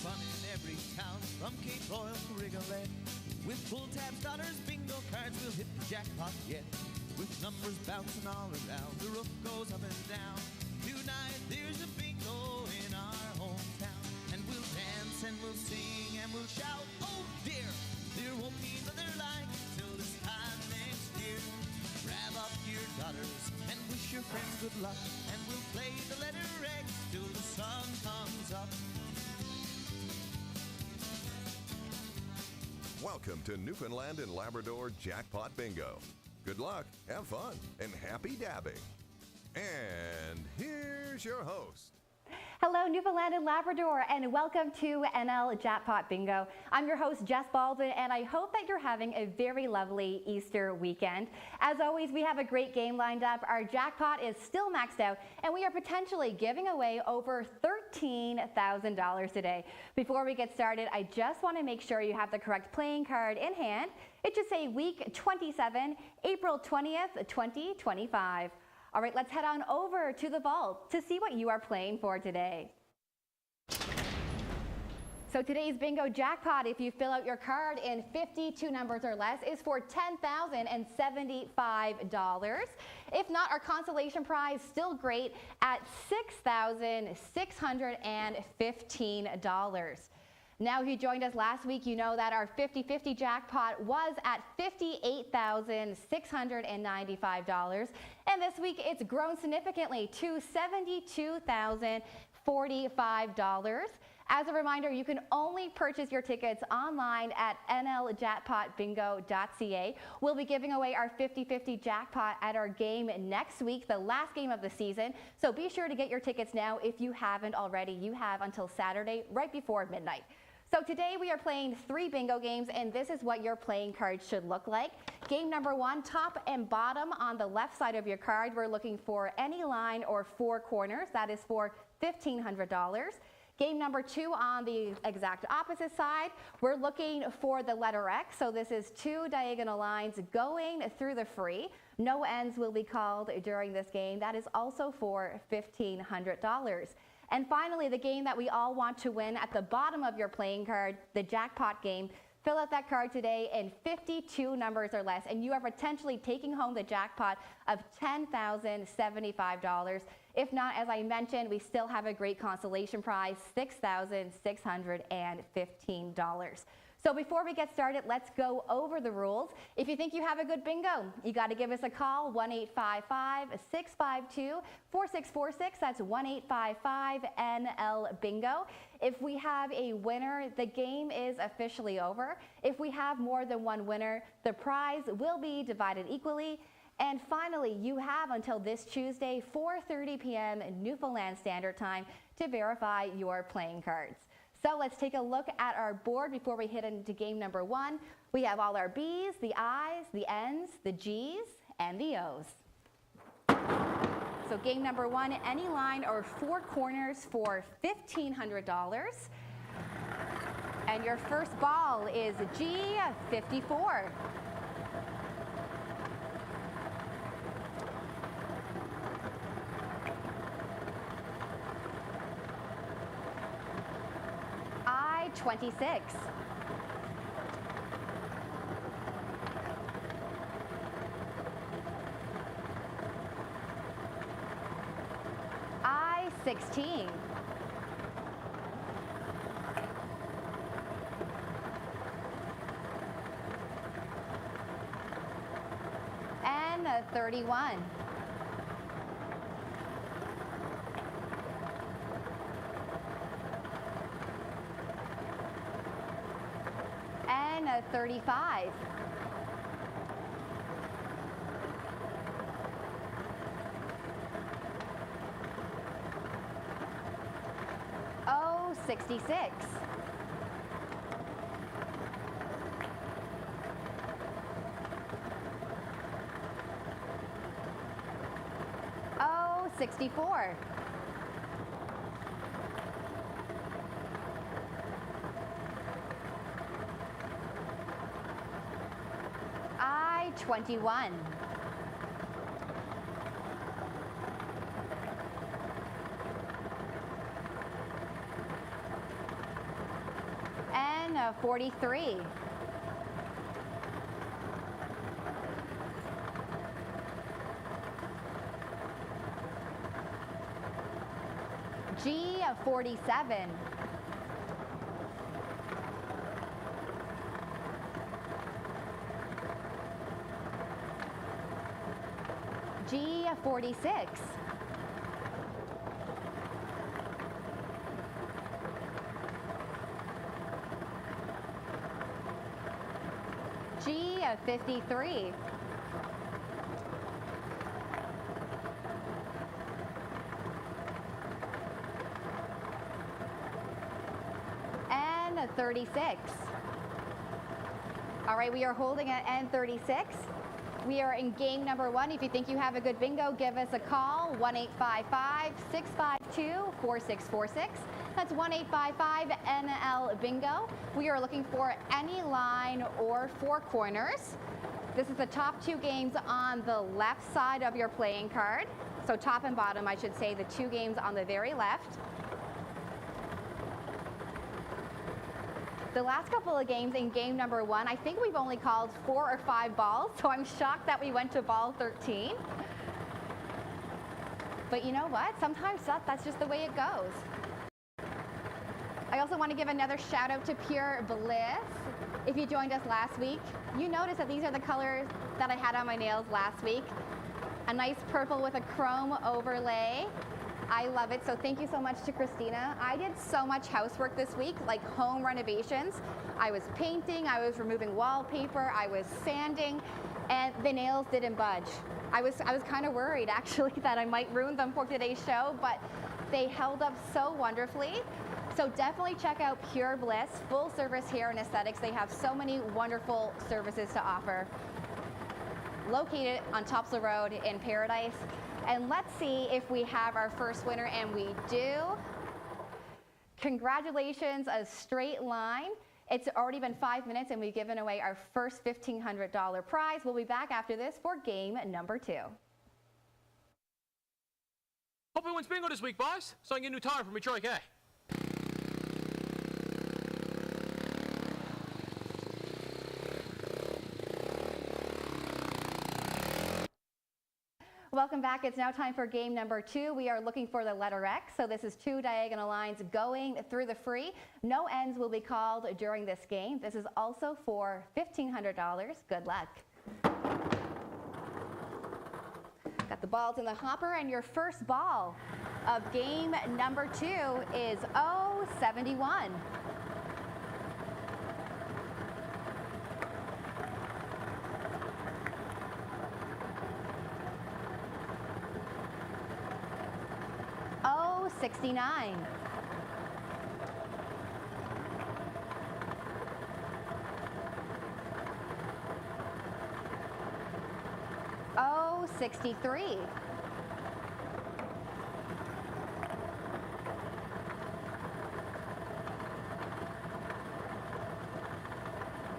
fun in every town, from Cape Royal to Rigolet. With pull tabs, dollars, bingo cards, we'll hit the jackpot yet. With numbers bouncing all around, the roof goes up and down. Tonight there's a bingo in our hometown, and we'll dance and we'll sing and we'll shout. Oh dear, there won't be another like till this time next year. Grab up your dollars and wish your friends good luck, and we'll play the letter X till the sun comes up. Welcome to Newfoundland and Labrador Jackpot Bingo. Good luck, have fun, and happy dabbing. And here's your host. Hello, Newfoundland and Labrador, and welcome to NL Jackpot Bingo. I'm your host, Jess Baldwin, and I hope that you're having a very lovely Easter weekend. As always, we have a great game lined up. Our jackpot is still maxed out, and we are potentially giving away over $13,000 today. Before we get started, I just want to make sure you have the correct playing card in hand. It should say week 27, April 20th, 2025. All right, let's head on over to the vault to see what you are playing for today. So today's bingo jackpot, if you fill out your card in 52 numbers or less, is for $10,075. If not, our consolation prize, still great, at $6,615. Now, if you joined us last week, you know that our 50-50 jackpot was at $58,695. And this week, it's grown significantly to $72,045. As a reminder, you can only purchase your tickets online at nljackpotbingo.ca. We'll be giving away our 50-50 jackpot at our game next week, the last game of the season. So be sure to get your tickets now if you haven't already. You have until Saturday, right before midnight. So today we are playing 3 bingo games, and this is what your playing card should look like. Game number 1, top and bottom on the left side of your card, we're looking for any line or 4 corners. That is for $1,500. Game number 2 on the exact opposite side, we're looking for the letter X. So this is 2 diagonal lines going through the free. No ends will be called during this game. That is also for $1,500. And finally, the game that we all want to win at the bottom of your playing card, the jackpot game. Fill out that card today in 52 numbers or less, and you are potentially taking home the jackpot of $10,075. If not, as I mentioned, we still have a great consolation prize, $6,615. So before we get started, let's go over the rules. If you think you have a good bingo, you got to give us a call, 1-855-652-4646. That's 1-855-NL-BINGO. If we have a winner, the game is officially over. If we have more than one winner, the prize will be divided equally. And finally, you have until this Tuesday, 4:30 p.m. Newfoundland Standard Time to verify your playing cards. So let's take a look at our board before we hit into game number 1. We have all our B's, the I's, the N's, the G's, and the O's. So game number 1, any line or 4 corners for $1,500. And your first ball is G54. I-26. I-16. N31. N35. O66. O64. I-21. of 43. G of 47. G of 46. G of 53. N 36. All right, we are holding at N36. We are in game number 1. If you think you have a good bingo, give us a call, 1-855-652-4646. That's 1-855-NL-BINGO. We are looking for any line or 4 corners. This is the top 2 games on the left side of your playing card. So top and bottom, I should say, the 2 games on the very left. The last couple of games in game number 1, I think we've only called 4 or 5 balls, so I'm shocked that we went to ball 13. But you know what? Sometimes that's just the way it goes. I also want to give another shout out to Pure Bliss. If you joined us last week, you noticed that these are the colors that I had on my nails last week. A nice purple with a chrome overlay. I love it, so thank you so much to Christina. I did so much housework this week, like home renovations. I was painting, I was removing wallpaper, I was sanding, and the nails didn't budge. I was kind of worried actually that I might ruin them for today's show, but they held up so wonderfully. So definitely check out Pure Bliss, full service hair and aesthetics. They have so many wonderful services to offer. Located on Topsail Road in Paradise. And let's see if we have our first winner, and we do. Congratulations, a straight line. It's already been 5 minutes and we've given away our first $1,500 prize. We'll be back after this for game number 2. Hope it wins bingo this week, boys, so I can get a new tire for me Troy K. Welcome back. It's now time for game number 2. We are looking for the letter X. So this is 2 diagonal lines going through the free. No ends will be called during this game. This is also for $1,500. Good luck. Got the balls in the hopper, and your first ball of game number 2 is 071. Oh, 69. Oh, 63.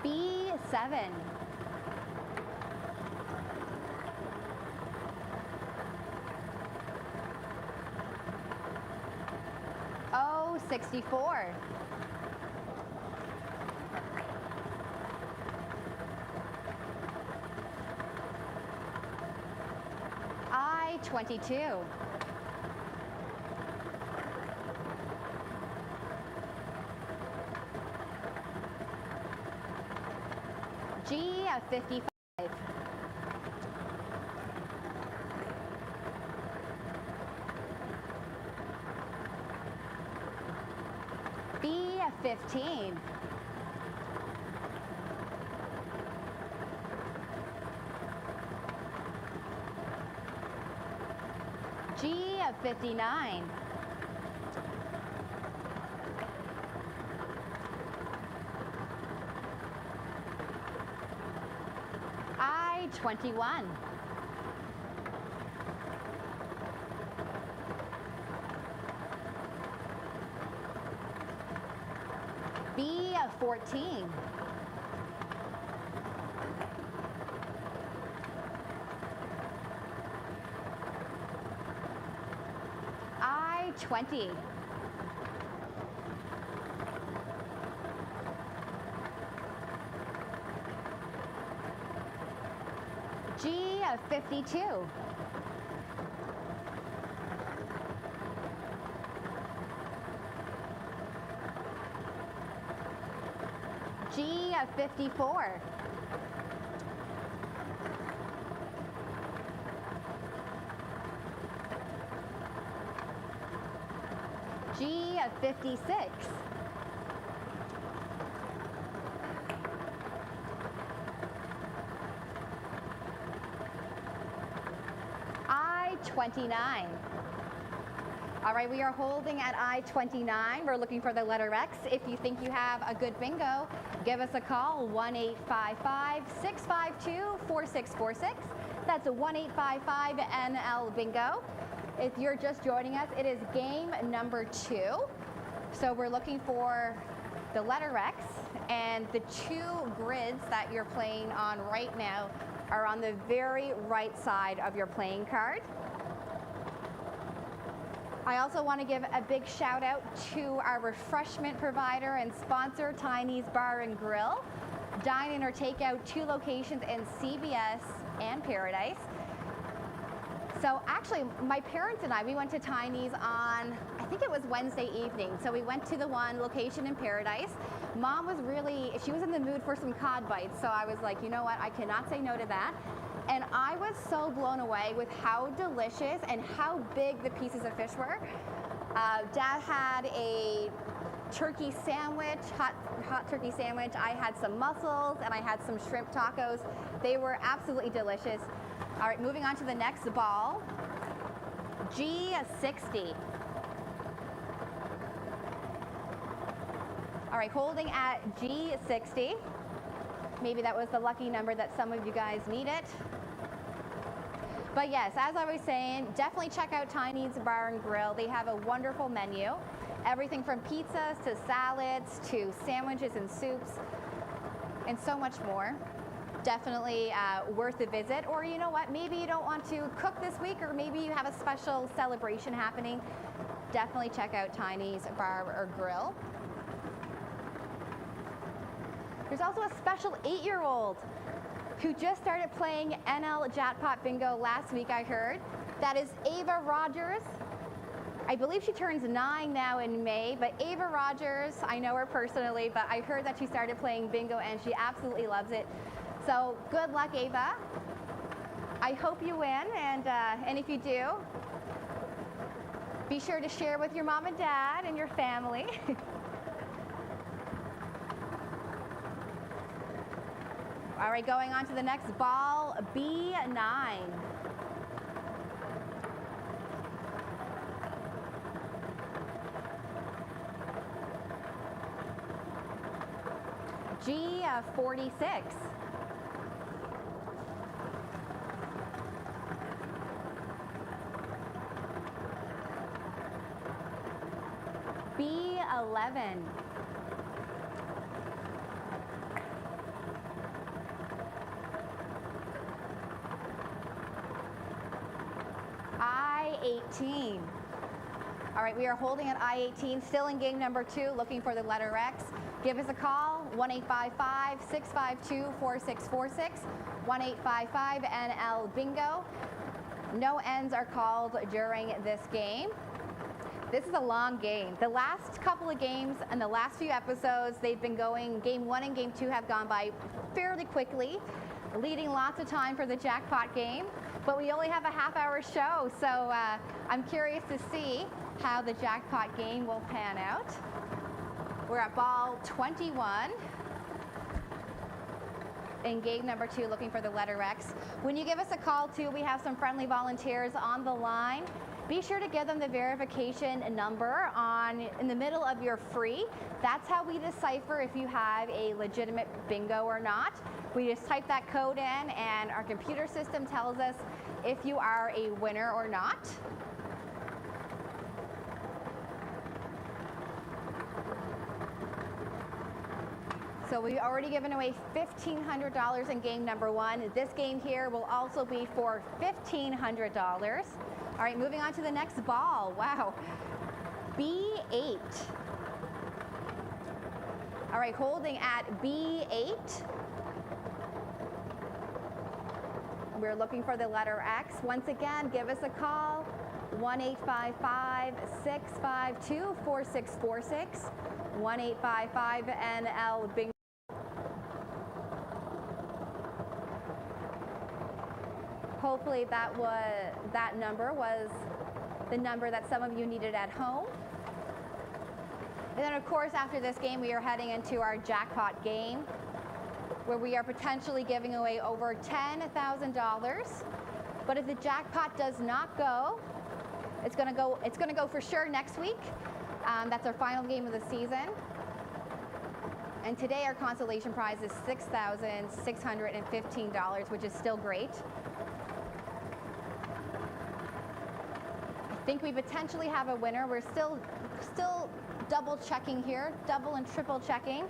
B7. Oh, 64. I-22. G55. B15. G59. I-21. B14. I-20. G52. G54. G56. I-29. All right, we are holding at I-29. We're looking for the letter X. If you think you have a good bingo, give us a call, 1-855-652-4646. That's a 1-855-NL-BINGO. If you're just joining us, it is game number 2. So we're looking for the letter X, and the 2 grids that you're playing on right now are on the very right side of your playing card. I also want to give a big shout out to our refreshment provider and sponsor, Tiny's Bar and Grill. Dine-in or takeout, 2 locations in CBS and Paradise. So actually, my parents and I, we went to Tiny's on, I think it was Wednesday evening. So we went to the one location in Paradise. Mom was she was in the mood for some cod bites. So I was like, you know what, I cannot say no to that. And I was so blown away with how delicious and how big the pieces of fish were. Dad had a turkey sandwich, hot turkey sandwich. I had some mussels and I had some shrimp tacos. They were absolutely delicious. All right, moving on to the next ball. G60. All right, holding at G60. Maybe that was the lucky number that some of you guys needed. But yes, as I was saying, definitely check out Tiny's Bar and Grill. They have a wonderful menu. Everything from pizzas to salads to sandwiches and soups and so much more. Definitely worth a visit. Or you know what, maybe you don't want to cook this week, or maybe you have a special celebration happening. Definitely check out Tiny's Bar or Grill. There's also a special 8-year-old who just started playing NL Jackpot Bingo last week, I heard. That is Ava Rogers. I believe she turns 9 now in May, but Ava Rogers, I know her personally, but I heard that she started playing bingo and she absolutely loves it. So good luck, Ava. I hope you win, and if you do, be sure to share with your mom and dad and your family. All right, going on to the next ball, B9. G46. B11. I-18. All right, we are holding at I-18, still in game number 2, looking for the letter X. Give us a call, 1-855-652-4646, 1-855-NL-BINGO. No ends are called during this game. This is a long game. The last couple of games and the last few episodes, they've been going, game 1 and game 2 have gone by fairly quickly, leading lots of time for the jackpot game. But we only have a half-hour show, so I'm curious to see how the jackpot game will pan out. We're at ball 21 in game number 2, looking for the letter X. When you give us a call too, we have some friendly volunteers on the line. Be sure to give them the verification number in the middle of your free. That's how we decipher if you have a legitimate bingo or not. We just type that code in and our computer system tells us if you are a winner or not. So we've already given away $1,500 in game number 1. This game here will also be for $1,500. All right, moving on to the next ball. Wow. B8. All right, holding at B8. we're looking for the letter X. Once again, give us a call, 1-855-652-4646, 1-855-NL Bingo. Hopefully that number was the number that some of you needed at home. And then of course after this game we are heading into our jackpot game where we are potentially giving away over $10,000. But if the jackpot does not go, it's going to go for sure next week. That's our final game of the season. And today our consolation prize is $6,615, which is still great. I think we potentially have a winner. We're still double checking here, double and triple checking.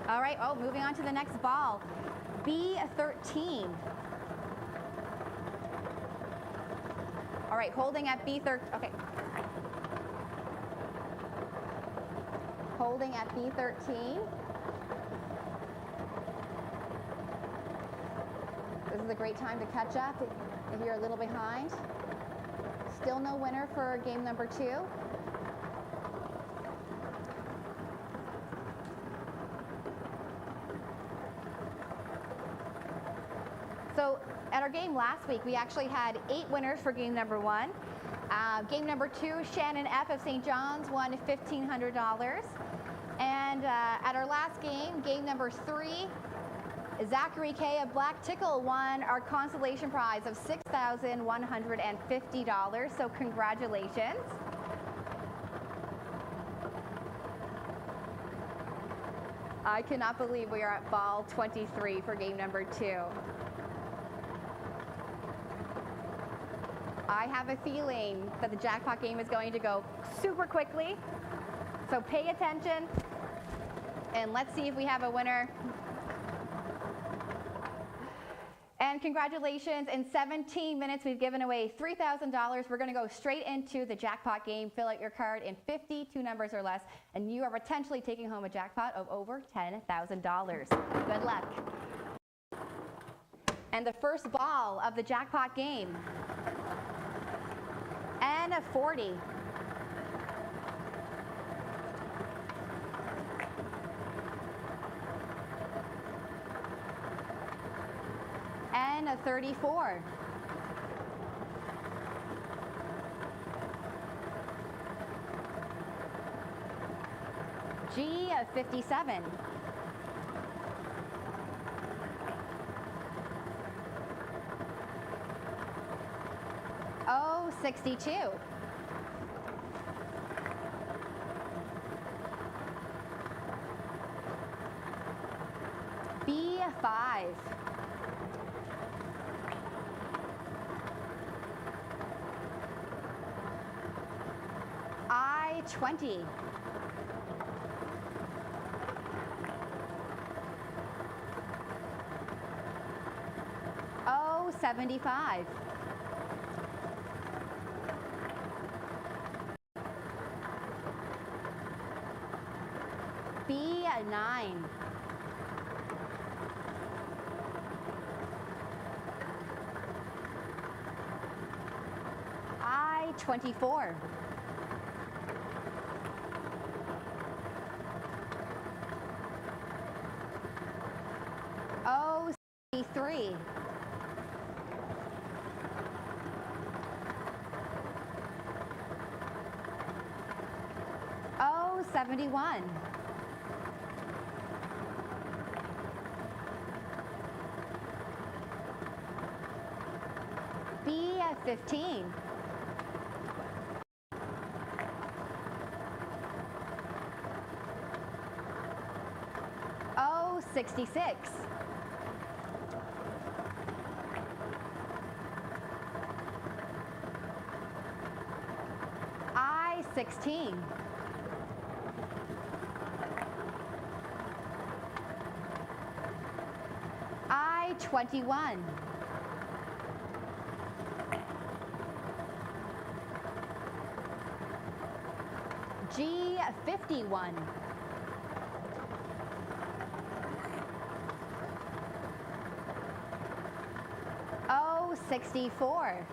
All right, moving on to the next ball. B13. All right, holding at B13, okay. Holding at B13. This is a great time to catch up if you're a little behind. Still no winner for game number 2. So at our game last week, we actually had 8 winners for game number 1. Game number 2, Shannon F. of St. John's won $1,500. And at our last game, game number 3, Zachary K. of Black Tickle won our consolation prize of $6,150. So congratulations. I cannot believe we are at ball 23 for game number 2. I have a feeling that the jackpot game is going to go super quickly. So pay attention and let's see if we have a winner. And congratulations, in 17 minutes we've given away $3,000. We're going to go straight into the jackpot game. Fill out your card in 52 numbers or less, and you are potentially taking home a jackpot of over $10,000. Good luck. And the first ball of the jackpot game. N40. N34. G57. O62. B5. I20. O75. B9. I24. O63. O71. B15. O66. I16. I21. G51. 64.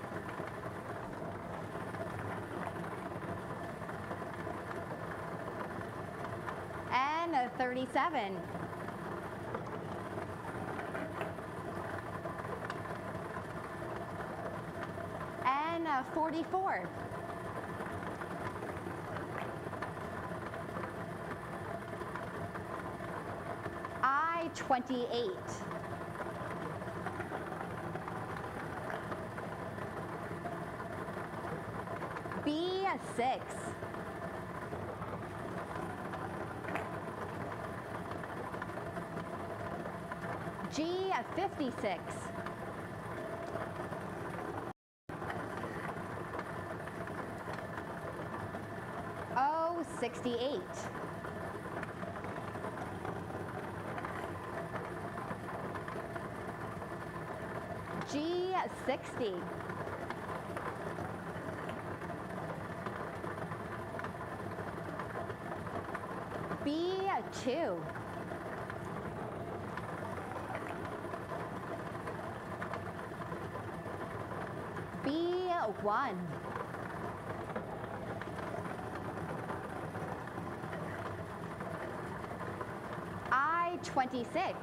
And 37. And 44. I-28. B6. G56. O68. G60. B2. B1. I-26.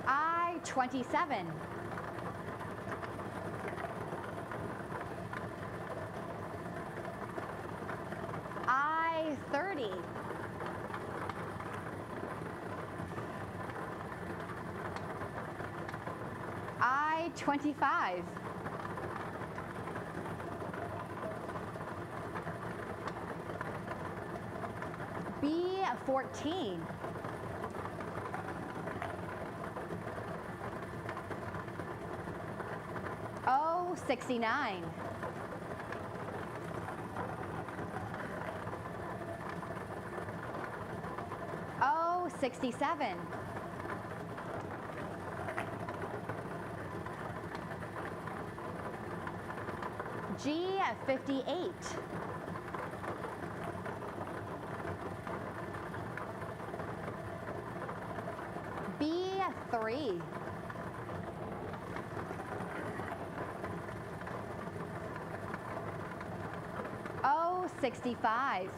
I-27. I-30. I-25. B14. O69. O67. G58. B3. O65.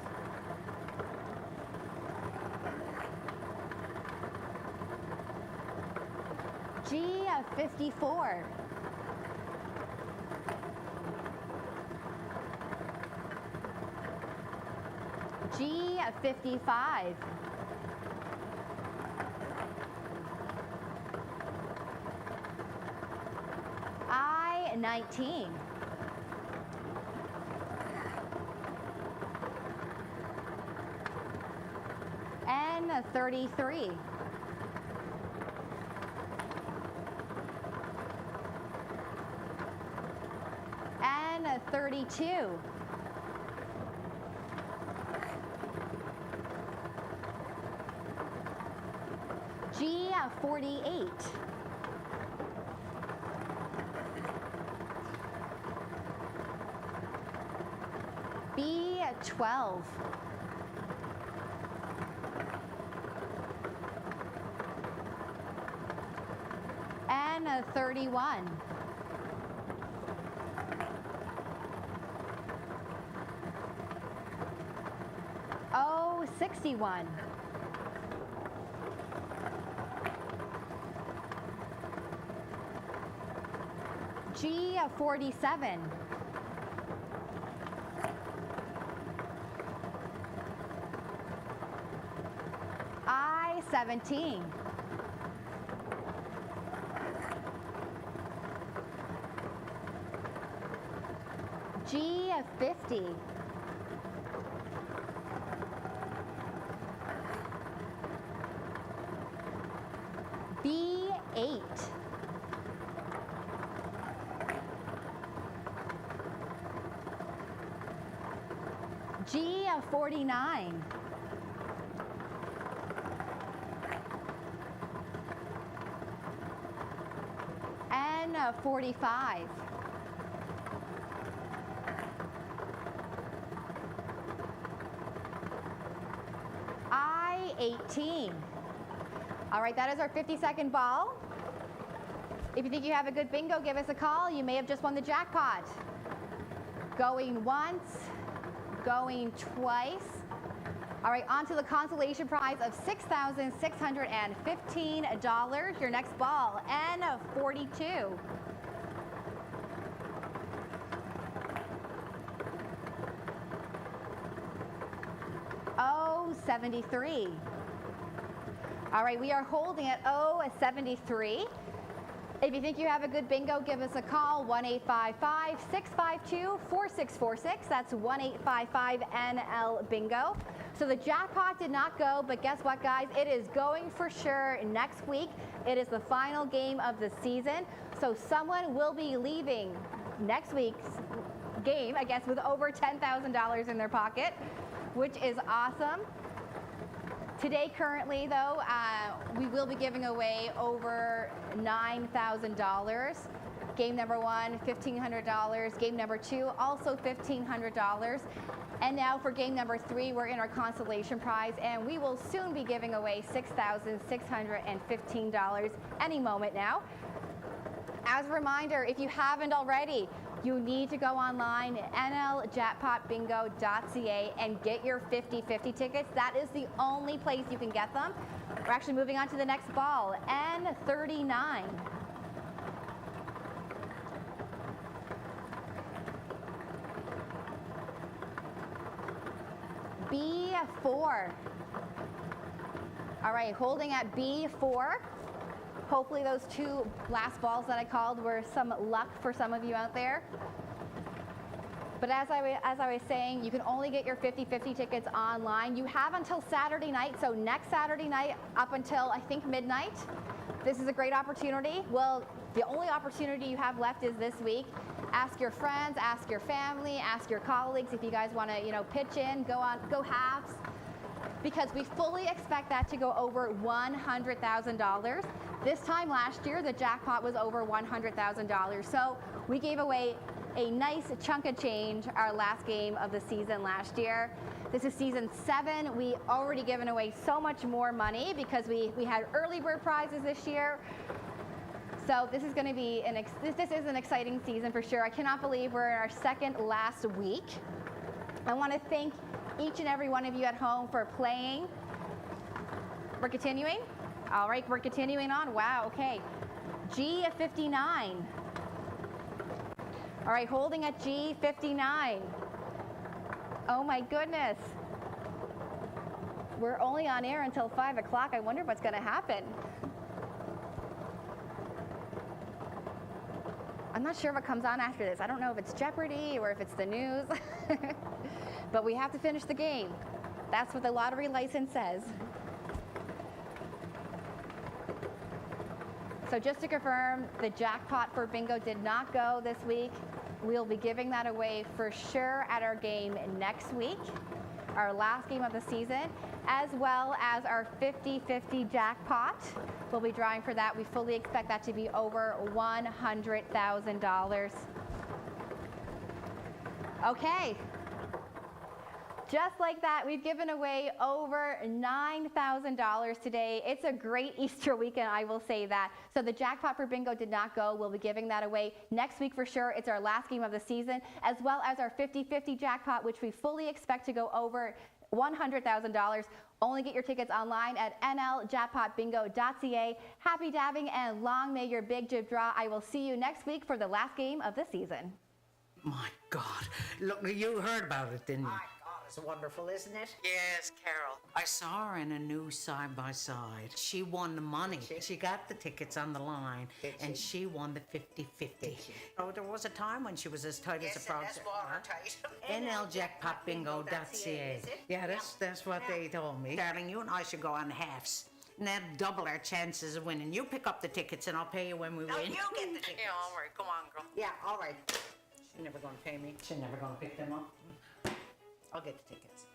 G54. G55. I-19. N-33. N-32. G48. B12. N-31. O61. G47. I-17. G50. B8. G49. N45. B18. All right, that is our 50-second ball. If you think you have a good bingo, give us a call. You may have just won the jackpot. Going once, going twice. All right, on to the consolation prize of $6,615. Your next ball, N42. O73. All right, we are holding at O73. If you think you have a good bingo, give us a call, 1-855-652-4646. That's 1-855-NL-BINGO. So the jackpot did not go, but guess what, guys? It is going for sure next week. It is the final game of the season. So someone will be leaving next week's game, I guess, with over $10,000 in their pocket, which is awesome. Today, currently, though, we will be giving away over $9,000. Game number 1, $1,500. Game number 2, also $1,500. And now for game number 3, we're in our consolation prize, and we will soon be giving away $6,615 any moment now. As a reminder, if you haven't already, you need to go online, nljackpotbingo.ca, and get your 50/50 tickets. That is the only place you can get them. We're actually moving on to the next ball, N39. B4. All right, holding at B4. Hopefully those 2 last balls that I called were some luck for some of you out there. But as I was saying, you can only get your 50/50 tickets online. You have until Saturday night, so next Saturday night up until, I think, midnight. This is a great opportunity. Well, the only opportunity you have left is this week. Ask your friends, ask your family, ask your colleagues if you guys want to, pitch in, go halves. Because we fully expect that to go over $100,000. This time last year, the jackpot was over $100,000. So we gave away a nice chunk of change our last game of the season last year. This is season 7. We already given away so much more money because we had early bird prizes this year. So this is going to be this is an exciting season for sure. I cannot believe we're in our second last week. I want to thank each and every one of you at home for playing. We're continuing? All right, we're continuing on. Wow, okay. G59. All right, holding at G59. Oh my goodness. We're only on air until 5 o'clock. I wonder what's going to happen. I'm not sure what comes on after this. I don't know if it's Jeopardy or if it's the news. But we have to finish the game. That's what the lottery license says. So just to confirm, the jackpot for bingo did not go this week. We'll be giving that away for sure at our game next week, our last game of the season, as well as our 50/50 jackpot. We'll be drawing for that. We fully expect that to be over $100,000. Okay. Just like that, we've given away over $9,000 today. It's a great Easter weekend, I will say that. So the jackpot for bingo did not go. We'll be giving that away next week for sure. It's our last game of the season, as well as our 50/50 jackpot, which we fully expect to go over $100,000. Only get your tickets online at nljackpotbingo.ca. Happy dabbing and long may your big jib draw. I will see you next week for the last game of the season. My God. Look, you heard about it, didn't you? It's wonderful, isn't it? Yes, Carol. I saw her in a new side-by-side. She won the money. She got the tickets on the line, and she won the 50/50. Oh, there was a time when she was as tight as a frog. Yes, watertight. nljackpotbingo.ca. Yeah, that's what they told me. Darling, you and I should go on halves. And that'll double our chances of winning. You pick up the tickets, and I'll pay you when we No, win. you get the tickets. Yeah, all right. Come on, girl. Yeah, all right. She's never going to pay me. She's never going to pick them up. I'll get the tickets.